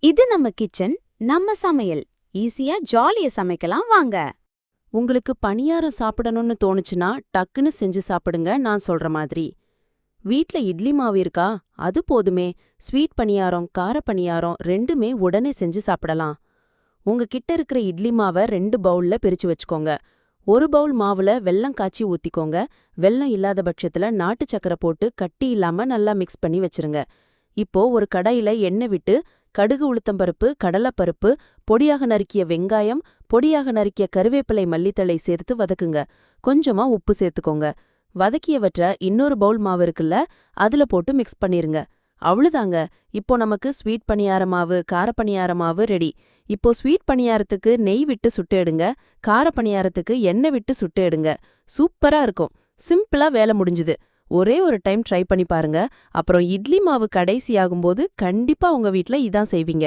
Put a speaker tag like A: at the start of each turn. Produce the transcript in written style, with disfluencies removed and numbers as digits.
A: இது நம்ம கிச்சன், நம்ம சமையல். ஈஸியா ஜாலியா சமைக்கலாம் வாங்க.
B: உங்களுக்கு பணியாரம் சாப்பிடணும்னு தோணுச்சுன்னா டக்குன்னு செஞ்சு சாப்பிடுங்க நான் சொல்ற மாதிரி. வீட்ல இட்லி மாவு இருக்கா? அது போதுமே. ஸ்வீட் பணியாரம், கார பணியாரம் ரெண்டுமே உடனே செஞ்சு சாப்பிடலாம். உங்க கிட்ட இருக்கிற இட்லி மாவை 2 பவுல்ல பிரிச்சு வச்சுக்கோங்க. ஒரு பவுல் மாவுல வெல்லம் காய்ச்சி ஊத்திக்கோங்க. வெல்லம் இல்லாத பட்சத்துல நாட்டு சக்கரை போட்டு கட்டி இல்லாம நல்லா மிக்ஸ் பண்ணி வச்சிருங்க. இப்போ ஒரு கடாயில எண்ணெய் விட்டு கடுகு, உளுத்தம்பருப்பு, கடலைப்பருப்பு, பொடியாக நறுக்கிய வெங்காயம், பொடியாக நறுக்கிய கருவேப்பிலை, மல்லித்தழை சேர்த்து வதக்குங்க. கொஞ்சமா உப்பு சேர்த்துக்கோங்க. வதக்கியவற்ற இன்னொரு பவுல் மாவு இருக்குல்ல, அதுல போட்டு மிக்ஸ் பண்ணிருங்க. அவ்வளவுதாங்க. இப்போ நமக்கு ஸ்வீட் பணியார மாவு, கார பணியார மாவு ரெடி. இப்போ ஸ்வீட் பணியாரத்துக்கு நெய் விட்டு சுட்டு எடுங்க. கார பணியாரத்துக்கு எண்ணெய் விட்டு சுட்டு எடுங்க. சூப்பரா இருக்கும். சிம்பிளா வேலை முடிஞ்சுது. ஒரே ஒரு டைம் ட்ரை பண்ணி பாருங்க. அப்புறம் இட்லி மாவு கடைசியாகும்போது கண்டிப்பா உங்க வீட்ல இதான் செய்வீங்க.